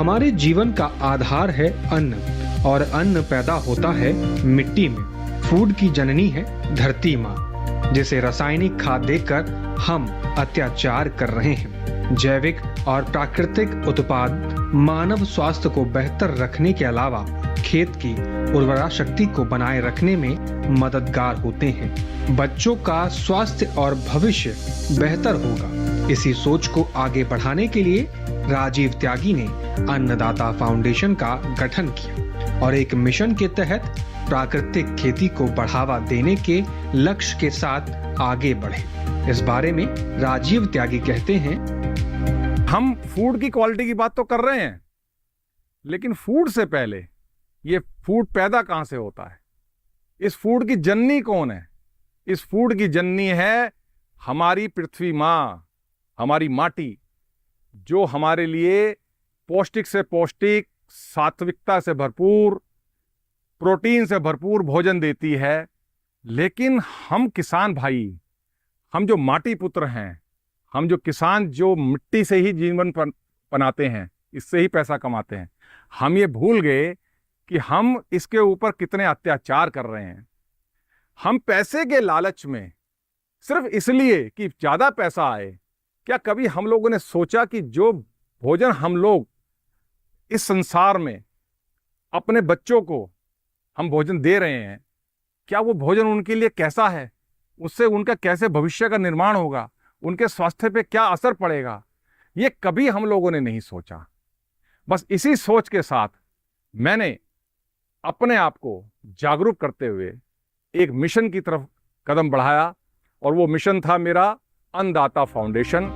हमारे जीवन का आधार है अन्न, और अन्न पैदा होता है मिट्टी में। फूड की जननी है धरती माँ, जिसे रासायनिक खाद देकर हम अत्याचार कर रहे हैं। जैविक और प्राकृतिक उत्पाद मानव स्वास्थ्य को बेहतर रखने के अलावा खेत की उर्वरा शक्ति को बनाए रखने में मददगार होते हैं। बच्चों का स्वास्थ्य और भविष्य बेहतर होगा, इसी सोच को आगे बढ़ाने के लिए राजीव त्यागी ने अन्नदाता फाउंडेशन का गठन किया और एक मिशन के तहत प्राकृतिक खेती को बढ़ावा देने के लक्ष्य के साथ आगे बढ़े। इस बारे में राजीव त्यागी कहते हैं, हम फूड की क्वालिटी की बात तो कर रहे हैं, लेकिन फूड से पहले ये फूड पैदा कहां से होता है? इस फूड की जननी कौन है? इस फूड की जननी है हमारी पृथ्वी माँ, हमारी माटी, जो हमारे लिए पौष्टिक से पौष्टिक, सात्विकता से भरपूर, प्रोटीन से भरपूर भोजन देती है। लेकिन हम किसान भाई, हम जो माटी पुत्र हैं, हम जो किसान, जो मिट्टी से ही जीवन बनाते हैं, इससे ही पैसा कमाते हैं, हम ये भूल गए कि हम इसके ऊपर कितने अत्याचार कर रहे हैं। हम पैसे के लालच में, सिर्फ इसलिए कि ज्यादा पैसा आए, क्या कभी हम लोगों ने सोचा कि जो भोजन हम लोग इस संसार में अपने बच्चों को हम भोजन दे रहे हैं, क्या वो भोजन उनके लिए कैसा है? उससे उनका कैसे भविष्य का निर्माण होगा? उनके स्वास्थ्य पे क्या असर पड़ेगा? ये कभी हम लोगों ने नहीं सोचा। बस इसी सोच के साथ मैंने अपने आप को जागरूक करते हुए एक मिशन की तरफ कदम बढ़ाया, और वो मिशन था मेरा अन्नदाता फाउंडेशन।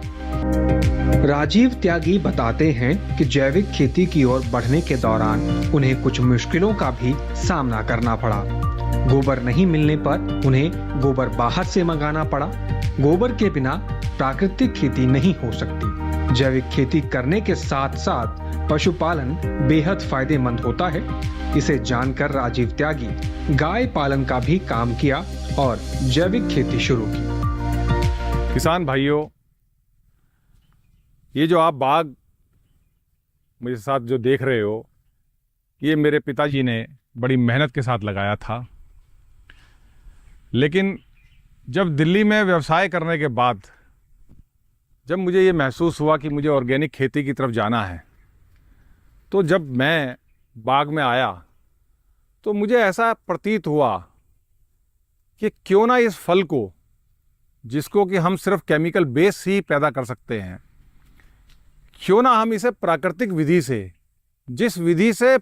राजीव त्यागी बताते हैं कि जैविक खेती की ओर बढ़ने के दौरान उन्हें कुछ मुश्किलों का भी सामना करना पड़ा। गोबर नहीं मिलने पर उन्हें गोबर बाहर से मंगाना पड़ा। गोबर के बिना प्राकृतिक खेती नहीं हो सकती। जैविक खेती करने के साथ साथ पशुपालन बेहद फायदेमंद होता है। इसे जानकर राजीव त्यागी गाय पालन का भी काम किया और जैविक खेती शुरू की। किसान भाइयों, ये जो आप बाग मेरे साथ जो देख रहे हो, ये मेरे पिताजी ने बड़ी मेहनत के साथ लगाया था। लेकिन जब दिल्ली में व्यवसाय करने के बाद जब मुझे ये महसूस हुआ कि मुझे ऑर्गेनिक खेती की तरफ जाना है, तो जब मैं बाग में आया तो मुझे ऐसा प्रतीत हुआ कि क्यों ना इस फल को, जिसको कि हम सिर्फ केमिकल बेस ही पैदा कर सकते हैं, क्यों ना हम इसे प्राकृतिक विधि से, जिस विधि से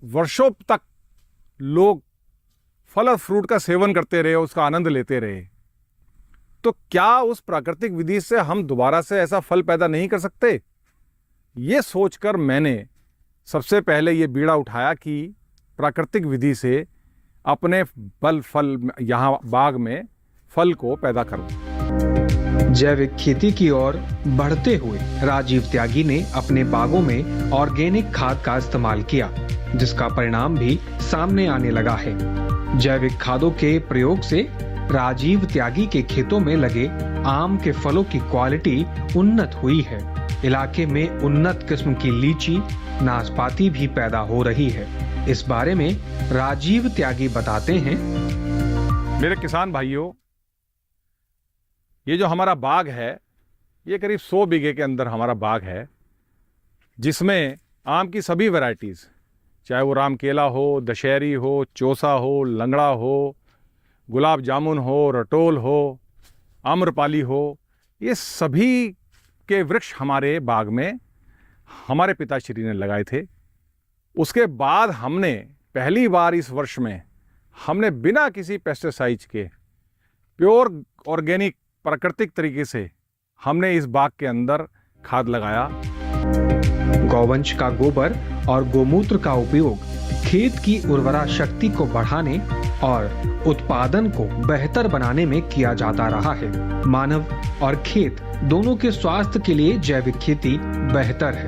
वर्षों तक लोग फल और फ्रूट का सेवन करते रहे, उसका आनंद लेते रहे, तो क्या उस प्राकृतिक विधि से हम दोबारा से ऐसा फल पैदा नहीं कर सकते? ये सोचकर मैंने सबसे पहले ये बीड़ा उठाया कि प्राकृतिक विधि से अपने फल यहाँ बाग में फल को पैदा करूं। जैविक खेती की ओर बढ़ते हुए राजीव त्यागी ने अपने बागों में ऑर्गेनिक खाद का इस्तेमाल किया, जिसका परिणाम भी सामने आने लगा है। जैविक खादों के प्रयोग से राजीव त्यागी के खेतों में लगे आम के फलों की क्वालिटी उन्नत हुई है। इलाके में उन्नत किस्म की लीची, नाशपाती भी पैदा हो रही है। इस बारे में राजीव त्यागी बताते हैं, मेरे किसान भाइयों, ये जो हमारा बाग है, ये करीब 100 बीघे के अंदर हमारा बाग है, जिसमें आम की सभी वैरायटीज़, चाहे वो राम केला हो, दशहरी हो, चौसा हो, लंगड़ा हो, गुलाब जामुन हो, रटोल हो, आम्रपाली हो, ये सभी के वृक्ष हमारे बाग में हमारे पिताश्री ने लगाए थे। उसके बाद हमने पहली बार इस वर्ष में हमने बिना किसी पेस्टिसाइड्स के प्योर ऑर्गेनिक प्राकृतिक तरीके से हमने इस बाग के अंदर खाद लगाया। गौवंश का गोबर और गोमूत्र का उपयोग खेत की उर्वरा शक्ति को बढ़ाने और उत्पादन को बेहतर बनाने में किया जाता रहा है। मानव और खेत दोनों के स्वास्थ्य के लिए जैविक खेती बेहतर है।